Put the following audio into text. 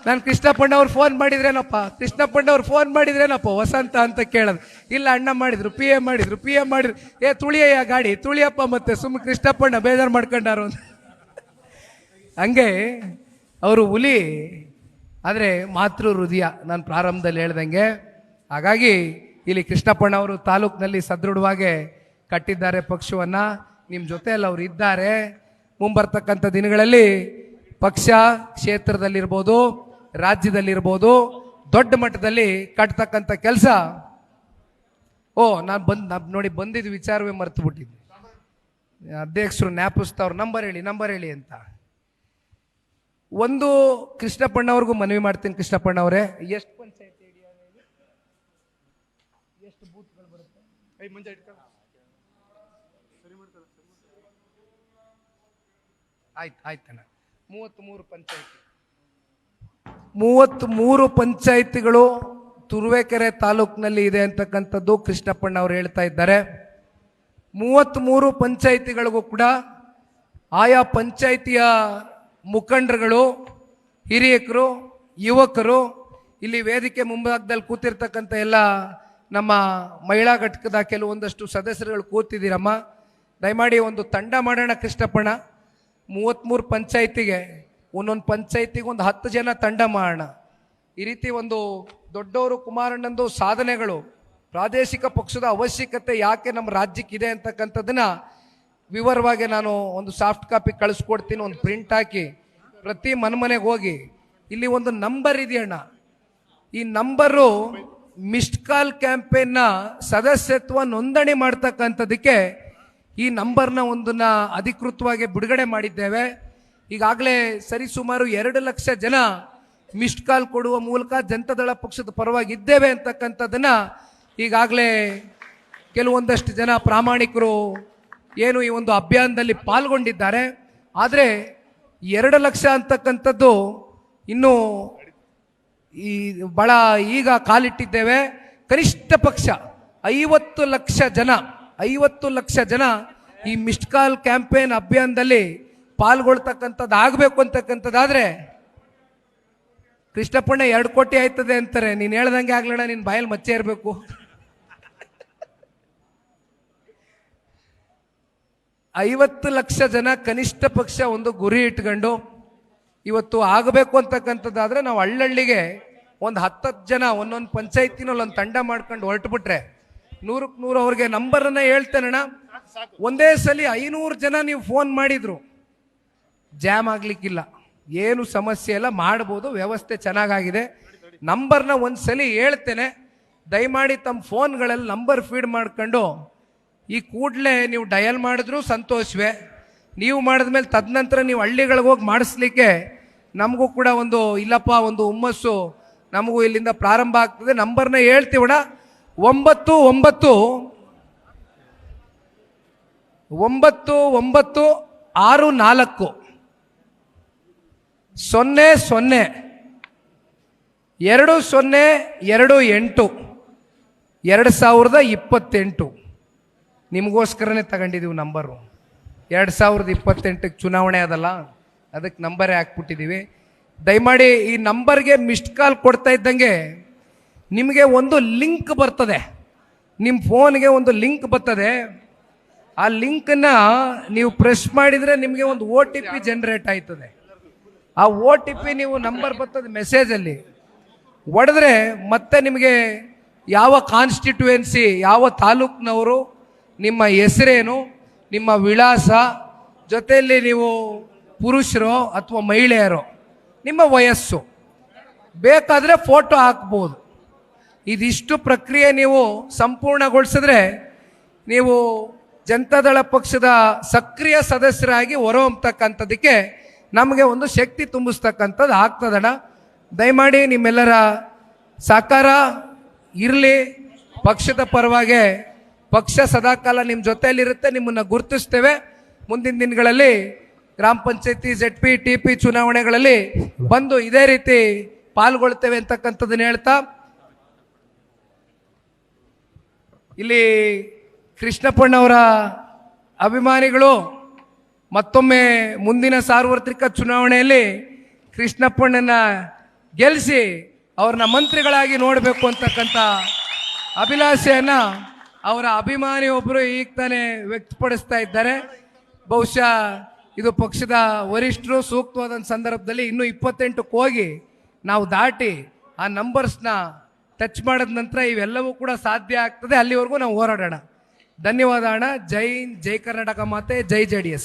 ನಾನು ಕೃಷ್ಣಪ್ಪಣ್ಣವ್ರು ಫೋನ್ ಮಾಡಿದ್ರೇನಪ್ಪ ವಸಂತ ಅಂತ ಕೇಳೋದು. ಇಲ್ಲ ಅಣ್ಣ ಮಾಡಿದ್ರು, ಪಿ ಎ ಮಾಡಿದ್ರು. ತುಳಿಯಯ್ಯ ಗಾಡಿ ತುಳಿಯಪ್ಪ, ಮತ್ತೆ ಸುಮ್ಮನೆ ಕೃಷ್ಣಪ್ಪಣ್ಣ ಬೇಜಾರು ಮಾಡ್ಕೊಂಡಾರು ಅಂತ. ಹಂಗೆ ಅವರು ಹುಲಿ, ಆದರೆ ಮಾತೃ ಹೃದಯ, ನಾನು ಪ್ರಾರಂಭದಲ್ಲಿ ಹೇಳ್ದಂಗೆ. ಹಾಗಾಗಿ ಇಲ್ಲಿ ಕೃಷ್ಣಪ್ಪಣ್ಣ ಅವರು ತಾಲೂಕಿನಲ್ಲಿ ಸದೃಢವಾಗಿ ಕಟ್ಟಿದ್ದಾರೆ ಪಕ್ಷವನ್ನು. ನಿಮ್ಮ ಜೊತೆಯಲ್ಲಿ ಅವರು ಇದ್ದಾರೆ. ಮುಂಬರ್ತಕ್ಕಂಥ ದಿನಗಳಲ್ಲಿ ಪಕ್ಷ ಕ್ಷೇತ್ರದಲ್ಲಿರ್ಬೋದು, ರಾಜ್ಯದಲ್ಲಿರ್ಬೋದು, ದೊಡ್ಡ ಮಟ್ಟದಲ್ಲಿ ಕಟ್ತಕ್ಕಂಥ ಕೆಲಸ. ನಾನು ನೋಡಿ ಬಂದಿದ್ದು ವಿಚಾರವೇ ಮರ್ತು ಬಿಟ್ಟಿದ್ದೆ. ಅಧ್ಯಕ್ಷರು ಜ್ಞಾಪಿಸ್ತಾವ್ರು ನಂಬರ್ ಹೇಳಿ ಅಂತ. ಒಂದು ಕೃಷ್ಣಪ್ಪಣ್ಣವ್ರಿಗೂ ಮನವಿ ಮಾಡ್ತೀನಿ. ಕೃಷ್ಣಪ್ಪಣ್ಣವರೇ, ಎಷ್ಟು ಪಂಚಾಯತಿ ಎಷ್ಟು ಬೂತ್ಗಳು ಬರುತ್ತೆ? ಆಯ್ತಣ್ಣ. 33 ಪಂಚಾಯಿತಿಗಳು ತುರುವೇಕೆರೆ ತಾಲೂಕಿನಲ್ಲಿ ಇದೆ ಅಂತಕ್ಕಂಥದ್ದು ಕೃಷ್ಣಪ್ಪಣ್ಣ ಅವರು ಹೇಳ್ತಾ ಇದ್ದಾರೆ. 33 ಪಂಚಾಯಿತಿಗಳಿಗೂ ಕೂಡ ಆಯಾ ಪಂಚಾಯಿತಿಯ ಮುಖಂಡರುಗಳು, ಹಿರಿಯಕರು, ಯುವಕರು, ಇಲ್ಲಿ ವೇದಿಕೆ ಮುಂಭಾಗದಲ್ಲಿ ಕೂತಿರ್ತಕ್ಕಂಥ ಎಲ್ಲ ನಮ್ಮ ಮಹಿಳಾ ಘಟಕದ ಕೆಲವೊಂದಷ್ಟು ಸದಸ್ಯರುಗಳು ಕೂತಿದ್ದೀರಮ್ಮ. ದಯಮಾಡಿ ಒಂದು ತಂಡ ಮಾಡೋಣ ಕೃಷ್ಣಪ್ಪಣ್ಣ. 33 ಪಂಚಾಯಿತಿಗೆ ಒಂದೊಂದು ಪಂಚಾಯಿತಿಗೆ ಒಂದು 10 ಜನ ತಂಡ ಮಾಡೋಣ. ಈ ರೀತಿ ಒಂದು ದೊಡ್ಡವರು ಕುಮಾರಣ್ಣಂದು ಸಾಧನೆಗಳು, ಪ್ರಾದೇಶಿಕ ಪಕ್ಷದ ಅವಶ್ಯಕತೆ ಯಾಕೆ ನಮ್ಮ ರಾಜ್ಯಕ್ಕಿದೆ ಅಂತಕ್ಕಂಥದ್ದನ್ನ ವಿವರವಾಗಿ ನಾನು ಒಂದು ಸಾಫ್ಟ್ ಕಾಪಿ ಕಳಿಸ್ಕೊಡ್ತೀನಿ. ಒಂದು ಪ್ರಿಂಟ್ ಹಾಕಿ ಪ್ರತಿ ಮನೆಗೆ ಹೋಗಿ, ಇಲ್ಲಿ ಒಂದು ನಂಬರ್ ಇದೆಯಣ್ಣ. ಈ ನಂಬರು ಮಿಸ್ಡ್ ಕಾಲ್ ಕ್ಯಾಂಪೇನ್ನ ಸದಸ್ಯತ್ವ ನೋಂದಣಿ ಮಾಡ್ತಕ್ಕಂಥದ್ದಕ್ಕೆ ಈ ನಂಬರ್ನ ಒಂದನ್ನ ಅಧಿಕೃತವಾಗಿ ಬಿಡುಗಡೆ ಮಾಡಿದ್ದೇವೆ. ಈಗಾಗಲೇ ಸರಿಸುಮಾರು 2 ಲಕ್ಷ ಜನ ಮಿಸ್ಡ್ ಕಾಲ್ ಕೊಡುವ ಮೂಲಕ ಜನತಾದಳ ಪಕ್ಷದ ಪರವಾಗಿದ್ದೇವೆ ಅಂತಕ್ಕಂಥದ್ದನ್ನ ಈಗಾಗಲೇ ಕೆಲವೊಂದಷ್ಟು ಜನ ಪ್ರಾಮಾಣಿಕರು ಏನು ಈ ಒಂದು ಅಭಿಯಾನದಲ್ಲಿ ಪಾಲ್ಗೊಂಡಿದ್ದಾರೆ. ಆದರೆ 2 ಲಕ್ಷ ಅಂತಕ್ಕಂಥದ್ದು ಇನ್ನೂ ಬಹಳ ಈಗ ಕಾಲಿಟ್ಟಿದ್ದೇವೆ. ಕನಿಷ್ಠ ಪಕ್ಷ 50 ಲಕ್ಷ ಜನ ಈ ಮಿಸ್ಡ್ ಕಾಲ್ ಕ್ಯಾಂಪೇನ್ ಅಭಿಯಾನದಲ್ಲಿ ಪಾಲ್ಗೊಳ್ತಕ್ಕಂಥದ್ದು ಆಗಬೇಕು ಅಂತಕ್ಕಂಥದ್ದಾದ್ರೆ, ಕೃಷ್ಣಪ್ಪಣ್ಣ 2 ಕೋಟಿ ಆಯ್ತದೆ ಅಂತಾರೆ. ನೀನು ಹೇಳ್ದಂಗೆ ಆಗ್ಲಣ್ಣ, ನಿನ್ನ ಬಾಯಲ್ಲಿ ಮಚ್ಚೆ ಇರಬೇಕು. 50 ಲಕ್ಷ ಜನ ಕನಿಷ್ಠ ಪಕ್ಷ ಒಂದು ಗುರಿ ಇಟ್ಕೊಂಡು ಇವತ್ತು ಆಗಬೇಕು ಅಂತಕ್ಕಂಥದ್ದಾದ್ರೆ, ನಾವು ಹಳ್ಳಹಳ್ಳಿಗೆ ಒಂದು 10 ಜನ ಒಂದೊಂದು ಪಂಚಾಯತಿನಲ್ಲಿ ಒಂದು ತಂಡ ಮಾಡ್ಕೊಂಡು ಹೊರಟುಬಿಟ್ರೆ 100ಕ್ಕೆ 100 ಅವ್ರಿಗೆ ನಂಬರನ್ನ ಹೇಳ್ತೇನಣ್ಣ. ಒಂದೇ ಸಲ 500 ಜನ ನೀವು ಫೋನ್ ಮಾಡಿದ್ರು ಜಾಮ್ ಆಗ್ಲಿಕ್ಕಿಲ್ಲ, ಏನು ಸಮಸ್ಯೆ ಇಲ್ಲ, ಮಾಡ್ಬೋದು, ವ್ಯವಸ್ಥೆ ಚೆನ್ನಾಗಾಗಿದೆ. ನಂಬರ್ನ ಒಂದ್ಸಲಿ ಹೇಳ್ತೇನೆ, ದಯಮಾಡಿ ತಮ್ಮ ಫೋನ್ಗಳಲ್ಲಿ ನಂಬರ್ ಫೀಡ್ ಮಾಡ್ಕೊಂಡು ಈ ಕೂಡಲೇ ನೀವು ಡಯಲ್ ಮಾಡಿದ್ರು ಸಂತೋಷವೇ. ನೀವು ಮಾಡಿದ್ಮೇಲೆ ತದನಂತರ ನೀವು ಹಳ್ಳಿಗಳಿಗೆ ಹೋಗಿ ಮಾಡಿಸ್ಲಿಕ್ಕೆ ನಮಗೂ ಕೂಡ ಒಂದು ಇಲ್ಲಪ್ಪ ಒಂದು ಹುಮ್ಮಸ್ಸು ನಮಗೂ ಇಲ್ಲಿಂದ ಪ್ರಾರಂಭ ಆಗ್ತದೆ. ನಂಬರ್ನ ಹೇಳ್ತೀವಣ, 9964 002028 2028 ನಿಮಗೋಸ್ಕರನೇ ತಗೊಂಡಿದ್ದೀವಿ ನಂಬರು. 2028ಕ್ಕೆ ಚುನಾವಣೆ ಅದಲ್ಲ, ಅದಕ್ಕೆ ನಂಬರೇ ಹಾಕ್ಬಿಟ್ಟಿದ್ದೀವಿ. ದಯಮಾಡಿ ಈ ನಂಬರ್ಗೆ ಮಿಸ್ಡ್ ಕಾಲ್ ಕೊಡ್ತಾ ಇದ್ದಂಗೆ ನಿಮಗೆ ಒಂದು ಲಿಂಕ್ ಬರ್ತದೆ, ನಿಮ್ಮ ಫೋನ್ಗೆ ಒಂದು ಲಿಂಕ್ ಬರ್ತದೆ. ಆ ಲಿಂಕನ್ನು ನೀವು ಪ್ರೆಸ್ ಮಾಡಿದರೆ ನಿಮಗೆ ಒಂದು OTP ಜನರೇಟ್ ಆಯ್ತದೆ. ಆ OTP ನೀವು ನಂಬರ್ ಬರ್ತದೆ ಮೆಸೇಜಲ್ಲಿ ಹೊಡೆದ್ರೆ ಮತ್ತೆ ನಿಮಗೆ ಯಾವ ಕಾನ್ಸ್ಟಿಟ್ಯೂಯೆನ್ಸಿ, ಯಾವ ತಾಲೂಕಿನವರು, ನಿಮ್ಮ ಹೆಸರೇನು, ನಿಮ್ಮ ವಿಳಾಸ, ಜೊತೆಯಲ್ಲಿ ನೀವು ಪುರುಷರೋ ಅಥವಾ ಮಹಿಳೆಯರೋ, ನಿಮ್ಮ ವಯಸ್ಸು, ಬೇಕಾದರೆ ಫೋಟೋ ಹಾಕ್ಬೋದು. ಇದಿಷ್ಟು ಪ್ರಕ್ರಿಯೆ ನೀವು ಸಂಪೂರ್ಣಗೊಳಿಸಿದ್ರೆ ನೀವು ಜನತಾದಳ ಪಕ್ಷದ ಸಕ್ರಿಯ ಸದಸ್ಯರಾಗಿ ಹೊರಹೊಮ್ಮತಕ್ಕಂಥದ್ದಕ್ಕೆ ನಮಗೆ ಒಂದು ಶಕ್ತಿ ತುಂಬಿಸ್ತಕ್ಕಂಥದ್ದು ಆಗ್ತದಣ್ಣ. ದಯಮಾಡಿ ನಿಮ್ಮೆಲ್ಲರ ಸಹಕಾರ ಇರಲಿ. ಪಕ್ಷದ ಪರವಾಗಿ ಪಕ್ಷ ಸದಾಕಾಲ ನಿಮ್ಮ ಜೊತೆಯಲ್ಲಿರುತ್ತೆ, ನಿಮ್ಮನ್ನು ಗುರುತಿಸ್ತೇವೆ. ಮುಂದಿನ ದಿನಗಳಲ್ಲಿ ಗ್ರಾಮ ಪಂಚಾಯತಿ, ZP, TP ಚುನಾವಣೆಗಳಲ್ಲಿ ಬಂದು ಇದೇ ರೀತಿ ಪಾಲ್ಗೊಳ್ತೇವೆ ಅಂತಕ್ಕಂಥದ್ದನ್ನು ಹೇಳ್ತಾ, ಇಲ್ಲಿ ಕೃಷ್ಣಪ್ಪಣ್ಣವರ ಅಭಿಮಾನಿಗಳು ಮತ್ತೊಮ್ಮೆ ಮುಂದಿನ ಸಾರ್ವತ್ರಿಕ ಚುನಾವಣೆಯಲ್ಲಿ ಕೃಷ್ಣಪ್ಪಣ್ಣನ ಗೆಲ್ಲಿಸಿ ಅವ್ರನ್ನ ಮಂತ್ರಿಗಳಾಗಿ ನೋಡಬೇಕು ಅಂತಕ್ಕಂಥ ಅಭಿಲಾಷೆಯನ್ನ ಅವರ ಅಭಿಮಾನಿ ಒಬ್ಬರು ಈಗ ತಾನೇ ವ್ಯಕ್ತಪಡಿಸ್ತಾ ಇದ್ದಾರೆ. ಬಹುಶಃ ಇದು ಪಕ್ಷದ ವರಿಷ್ಠರು ಸೂಕ್ತವಾದ ಸಂದರ್ಭದಲ್ಲಿ ಇನ್ನೂ 28ಕ್ಕೆ ಹೋಗಿ ನಾವು ದಾಟಿ ಆ ನಂಬರ್ಸ್ನ ಟಚ್ ಮಾಡಿದ ನಂತರ ಇವೆಲ್ಲವೂ ಕೂಡ ಸಾಧ್ಯ ಆಗ್ತದೆ. ಅಲ್ಲಿವರೆಗೂ ನಾವು ಹೋರಾಡೋಣ. ಧನ್ಯವಾದ ಅಣ್ಣ. ಜೈ ಹಿಂದ್, ಜೈ ಕರ್ನಾಟಕ ಮಾತೆ, ಜೈ JDS.